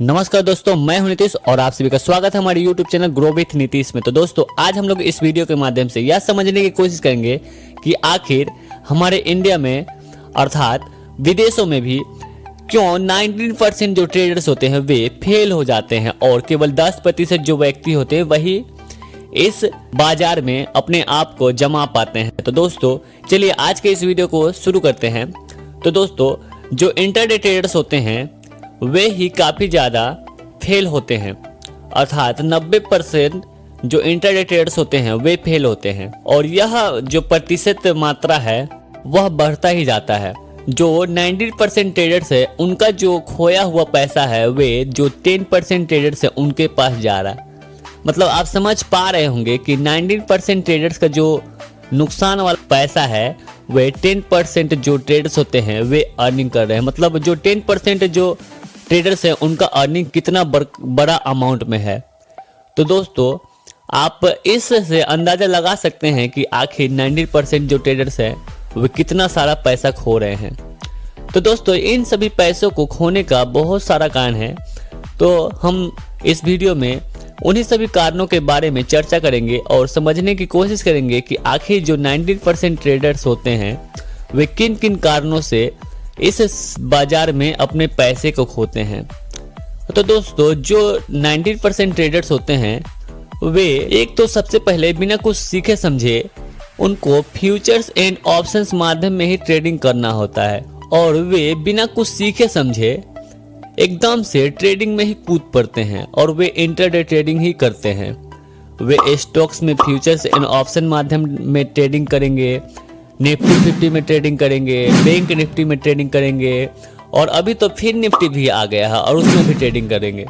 नमस्कार दोस्तों, मैं हूं नीतीश और आप सभी का स्वागत है हमारे YouTube channel grow with Nitish में। तो दोस्तों, आज हम लोग इस वीडियो के माध्यम से यह समझने की कोशिश करेंगे कि आखिर हमारे इंडिया में अर्थात विदेशों में भी क्यों 19% जो ट्रेडर्स होते हैं वे फेल हो जाते हैं और केवल 10% जो व्यक्ति होते हैं वही इस बाजार में अपने आप को जमा पाते हैं। तो दोस्तों, चलिए आज के इस वीडियो को शुरू करते हैं। तो दोस्तों, जो इंटरडे ट्रेडर्स होते हैं वे ही काफ़ी ज़्यादा फेल होते हैं, अर्थात 90% जो इंटरडे ट्रेडर्स होते हैं वे फेल होते हैं और यह जो प्रतिशत मात्रा है वह बढ़ता ही जाता है। जो 90% ट्रेडर्स है उनका जो खोया हुआ पैसा है वे जो 10% ट्रेडर्स है उनके पास जा रहा है। मतलब आप समझ पा रहे होंगे कि 19% ट्रेडर्स का जो नुकसान वाला पैसा है वे 10% जो ट्रेडर्स होते हैं वे अर्निंग कर रहे हैं। मतलब जो 10% जो ट्रेडर्स है उनका अर्निंग कितना बड़ा अमाउंट में है। तो दोस्तों, आप इससे अंदाज़ा लगा सकते हैं कि आखिर 90% जो ट्रेडर्स हैं वे कितना सारा पैसा खो रहे हैं। तो दोस्तों, इन सभी पैसों को खोने का बहुत सारा कारण है। तो हम इस वीडियो में उन्हीं सभी कारणों के बारे में चर्चा करेंगे और समझने की कोशिश करेंगे कि आखिर जो 90% ट्रेडर्स होते हैं वे किन किन कारणों से इस बाजार में अपने पैसे को खोते हैं। तो दोस्तों, जो 90% ट्रेडर्स होते हैं वे एक तो सबसे पहले बिना कुछ सीखे समझे उनको फ्यूचर्स एंड ऑप्शंस माध्यम में ही ट्रेडिंग करना होता है और वे बिना कुछ सीखे समझे एकदम से ट्रेडिंग में ही कूद पड़ते हैं और वे इंटरडे ट्रेडिंग ही करते हैं। वे स्टॉक्स में फ्यूचर्स एंड ऑप्शन माध्यम में ट्रेडिंग करेंगे, निफ्टी 50 में ट्रेडिंग करेंगे, बैंक निफ्टी में ट्रेडिंग करेंगे और अभी तो फिर निफ्टी भी आ गया है और उसमें भी ट्रेडिंग करेंगे।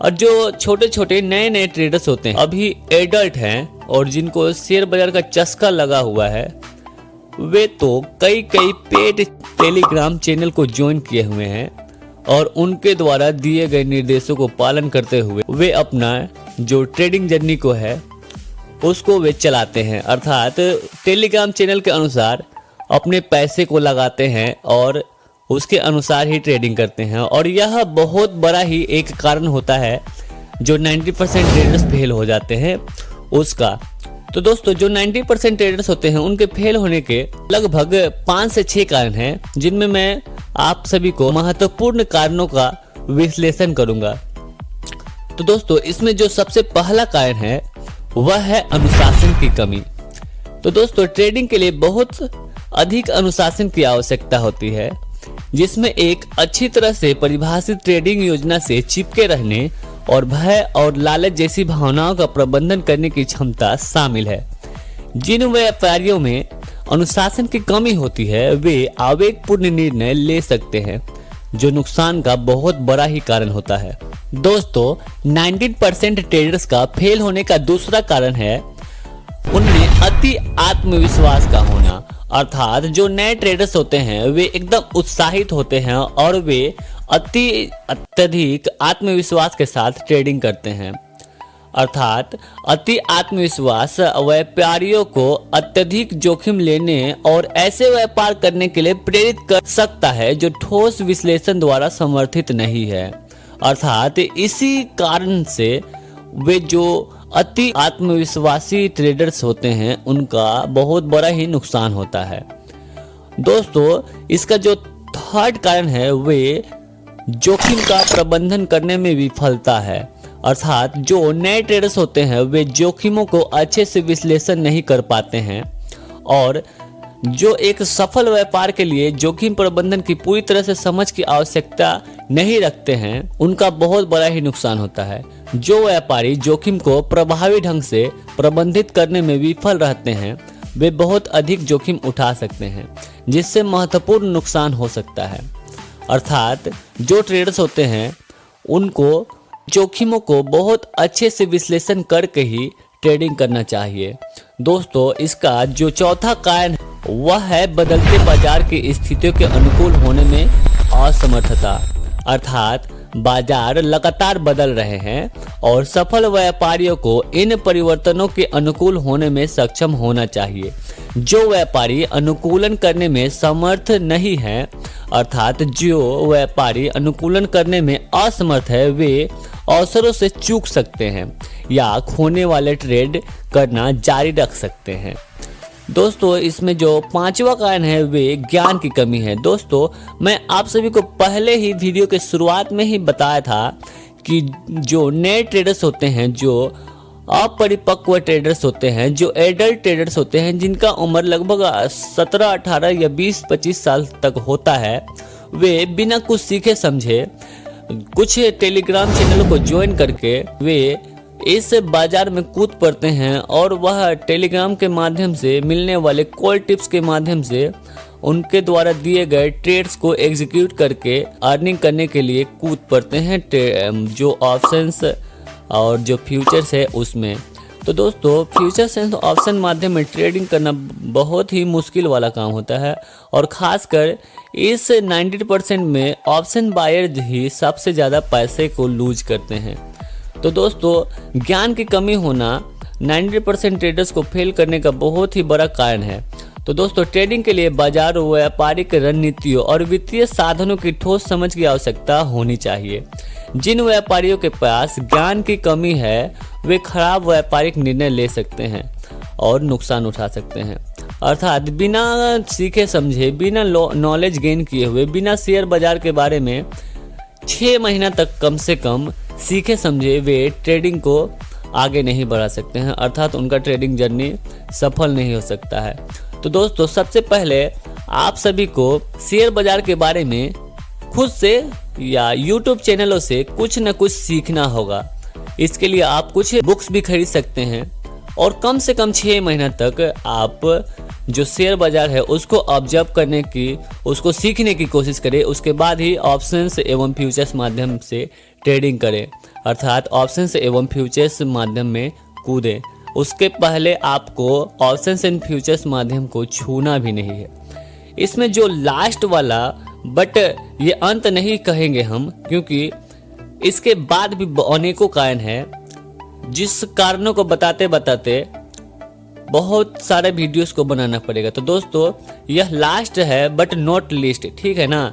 और जो छोटे छोटे नए नए ट्रेडर्स होते हैं, अभी एडल्ट हैं और जिनको शेयर बाजार का चस्का लगा हुआ है, वे तो कई पेड टेलीग्राम चैनल को ज्वाइन किए हुए हैं और उनके द्वारा दिए गए निर्देशों को पालन करते हुए वे अपना जो ट्रेडिंग जर्नी को है उसको वे चलाते हैं। अर्थात टेलीग्राम चैनल के अनुसार अपने पैसे को लगाते हैं और उसके अनुसार ही ट्रेडिंग करते हैं और यह बहुत बड़ा ही एक कारण होता है जो 90% ट्रेडर्स फेल हो जाते हैं उसका। तो दोस्तों, जो 90% ट्रेडर्स होते हैं उनके फेल होने के लगभग 5 से 6 कारण हैं, जिनमें मैं आप सभी को महत्वपूर्ण कारणों का विश्लेषण करूंगा। तो दोस्तों, इसमें जो सबसे पहला कारण है वह है अनुशासन की कमी। तो दोस्तों, ट्रेडिंग के लिए बहुत अधिक अनुशासन की आवश्यकता होती है, जिसमें एक अच्छी तरह से परिभाषित ट्रेडिंग योजना से चिपके रहने और भय और लालच जैसी भावनाओं का प्रबंधन करने की क्षमता शामिल है। जिन व्यापारियों में अनुशासन की कमी होती है वे आवेगपूर्ण निर्णय ले सकते हैं, जो नुकसान का बहुत बड़ा ही कारण होता है। दोस्तों, 19% ट्रेडर्स का फेल होने का दूसरा कारण है उनमें अति आत्मविश्वास का होना। अर्थात जो नए ट्रेडर्स होते हैं वे एकदम उत्साहित होते हैं और वे अत्यधिक आत्मविश्वास के साथ ट्रेडिंग करते हैं। अर्थात अति आत्मविश्वास व्यापारियों को अत्यधिक जोखिम लेने और ऐसे व्यापार करने के लिए प्रेरित कर सकता है जो ठोस विश्लेषण द्वारा समर्थित नहीं है। अर्थात इसी कारण से वे जो अति आत्मविश्वासी ट्रेडर्स होते हैं उनका बहुत बड़ा ही नुकसान होता है। दोस्तों, इसका जो थर्ड कारण है वे जोखिम का प्रबंधन करने में विफलता है। अर्थात जो नए ट्रेडर्स होते हैं वे जोखिमों को अच्छे से विश्लेषण नहीं कर पाते हैं और जो एक सफल व्यापार के लिए जोखिम प्रबंधन की पूरी तरह से समझ की आवश्यकता नहीं रखते हैं, उनका बहुत बड़ा ही नुकसान होता है। जो व्यापारी जोखिम को प्रभावी ढंग से प्रबंधित करने में विफल रहते हैं वे बहुत अधिक जोखिम उठा सकते हैं, जिससे महत्वपूर्ण नुकसान हो सकता है। अर्थात जो ट्रेडर्स होते हैं उनको जोखिमों को बहुत अच्छे से विश्लेषण करके ही ट्रेडिंग करना चाहिए। दोस्तों, इसका जो चौथा कारण वह है बदलते बाजार की स्थितियों के अनुकूल होने में असमर्थता। अर्थात बाजार लगातार बदल रहे हैं और सफल व्यापारियों को इन परिवर्तनों के अनुकूल होने में सक्षम होना चाहिए। जो व्यापारी अनुकूलन करने में समर्थ नहीं है, अर्थात जो व्यापारी अनुकूलन करने में असमर्थ है, वे अवसरों से चूक सकते हैं या खोने वाले ट्रेड करना जारी रख सकते हैं। दोस्तों, इसमें जो पांचवा कारण है वे ज्ञान की कमी है। दोस्तों, मैं आप सभी को पहले ही वीडियो के शुरुआत में ही बताया था कि जो नए ट्रेडर्स होते हैं, जो अपरिपक्व ट्रेडर्स होते हैं, जो एडल्ट ट्रेडर्स होते हैं, जिनका उम्र लगभग 17, 18 या 20, 25 साल तक होता है, वे बिना कुछ सीखे समझे कुछ टेलीग्राम चैनलों को ज्वाइन करके वे इस बाजार में कूद पड़ते हैं और वह टेलीग्राम के माध्यम से मिलने वाले कॉल टिप्स के माध्यम से उनके द्वारा दिए गए ट्रेड्स को एग्जीक्यूट करके अर्निंग करने के लिए कूद पड़ते हैं जो ऑप्शंस और जो फ्यूचर्स है उसमें। तो दोस्तों, फ्यूचर्स एंड ऑप्शन माध्यम में ट्रेडिंग करना बहुत ही मुश्किल वाला काम होता है और ख़ासकर इस 90% में ऑप्शन बायर ही सबसे ज़्यादा पैसे को लूज करते हैं। तो दोस्तों, ज्ञान की कमी होना 90% ट्रेडर्स को फेल करने का बहुत ही बड़ा कारण है। तो दोस्तों, ट्रेडिंग के लिए बाजार, व्यापारिक रणनीतियों और वित्तीय साधनों की ठोस समझ की आवश्यकता होनी चाहिए। जिन व्यापारियों के पास ज्ञान की कमी है, वे खराब व्यापारिक निर्णय ले सकते हैं और नुकसान उठा सकते हैं। अर्थात बिना सीखे समझे, बिना नॉलेज गेन किए हुए, बिना शेयर बाजार के बारे में 6 महीना तक कम से कम सीखे समझे वे ट्रेडिंग को आगे नहीं बढ़ा सकते हैं, अर्थात उनका ट्रेडिंग जर्नी सफल नहीं हो सकता है। तो दोस्तों, सबसे पहले आप सभी को शेयर बाजार के बारे में खुद से या YouTube चैनलों से कुछ न कुछ सीखना होगा। इसके लिए आप कुछ बुक्स भी खरीद सकते हैं और कम से कम 6 महीना तक आप जो शेयर बाजार है उसको ऑब्जर्व करने की, उसको सीखने की कोशिश करें। उसके बाद ही ऑप्शंस एवं फ्यूचर्स माध्यम से ट्रेडिंग करें, अर्थात ऑप्शंस एवं फ्यूचर्स माध्यम में कूदें। उसके पहले आपको ऑप्शंस एंड फ्यूचर्स माध्यम को छूना भी नहीं है। इसमें जो लास्ट वाला, बट ये अंत नहीं कहेंगे हम, क्योंकि इसके बाद भी अनेकों कारण हैं, जिस कारणों को बताते बताते बहुत सारे वीडियोस को बनाना पड़ेगा। तो दोस्तों, यह लास्ट है बट नॉट लीस्ट, ठीक है ना।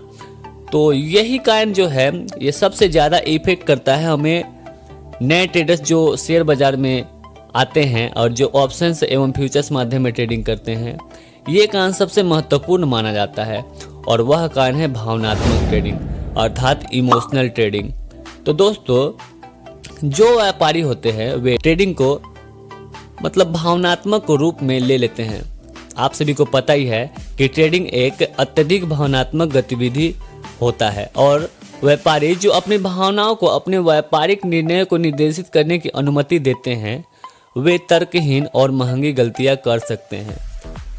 तो यही कारण जो है ये सबसे ज़्यादा इफेक्ट करता है हमें नए ट्रेडर्स जो शेयर बाजार में आते हैं और जो ऑप्शंस एवं फ्यूचर्स माध्यम में ट्रेडिंग करते हैं। ये कारण सबसे महत्वपूर्ण माना जाता है और वह कारण है भावनात्मक ट्रेडिंग, अर्थात इमोशनल ट्रेडिंग। तो दोस्तों, जो व्यापारी होते हैं वे ट्रेडिंग को मतलब भावनात्मक रूप में ले लेते हैं। आप सभी को पता ही है कि ट्रेडिंग एक अत्यधिक भावनात्मक गतिविधि होता है और व्यापारी जो अपनी भावनाओं को अपने व्यापारिक निर्णय को निर्देशित करने की अनुमति देते हैं, वे तर्कहीन और महंगी गलतियां कर सकते हैं।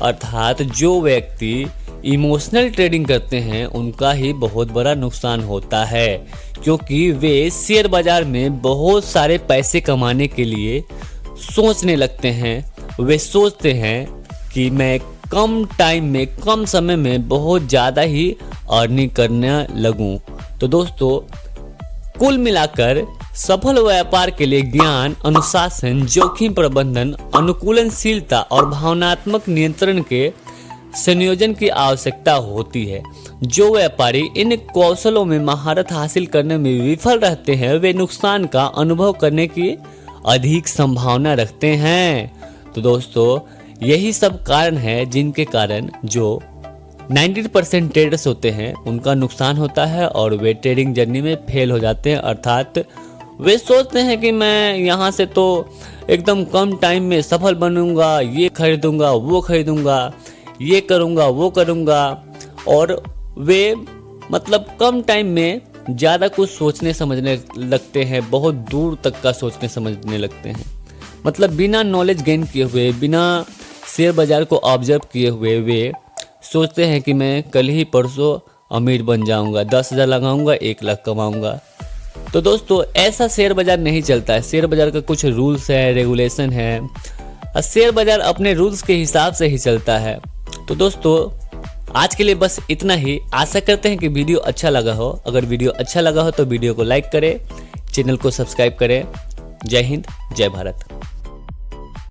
अर्थात जो व्यक्ति इमोशनल ट्रेडिंग करते हैं उनका ही बहुत बड़ा नुकसान होता है, क्योंकि वे शेयर बाजार में बहुत सारे पैसे कमाने के लिए सोचने लगते हैं। वे सोचते हैं कि मैं कम टाइम में, कम समय में बहुत ज़्यादा ही अर्निंग करने लगूं। तो दोस्तों, कुल मिलाकर सफल व्यापार के लिए ज्ञान, अनुशासन, जोखिम प्रबंधन, अनुकूलनशीलता और भावनात्मक नियंत्रण के संयोजन की आवश्यकता होती है। जो व्यापारी इन कौशलों में महारत हासिल करने में विफल रहते हैं, वे नुकसान का अनुभव करने की अधिक संभावना रखते हैं। तो दोस्तों, यही सब कारण है जिनके कारण जो 90% ट्रेडर्स होते हैं उनका नुकसान होता है और वे ट्रेडिंग जर्नी में फेल हो जाते हैं। अर्थात वे सोचते हैं कि मैं यहाँ से तो एकदम कम टाइम में सफल बनूंगा, ये खरीदूंगा, वो खरीदूंगा, ये करूंगा, वो करूंगा, और वे मतलब कम टाइम में ज़्यादा कुछ सोचने समझने लगते हैं, बहुत दूर तक का सोचने समझने लगते हैं। मतलब बिना नॉलेज गेन किए हुए, बिना शेयर बाजार को ऑब्जर्व किए हुए वे सोचते हैं कि मैं कल ही परसों अमीर बन जाऊंगा, 10,000 लगाऊंगा, 1 लाख कमाऊंगा। तो दोस्तों, ऐसा शेयर बाजार नहीं चलता है। शेयर बाजार का कुछ रूल्स है, रेगुलेशन है, और शेयर बाजार अपने रूल्स के हिसाब से ही चलता है। तो दोस्तों, आज के लिए बस इतना ही। आशा करते हैं कि वीडियो अच्छा लगा हो। अगर वीडियो अच्छा लगा हो तो वीडियो को लाइक करें, चैनल को सब्सक्राइब करें। जय हिंद, जय भारत।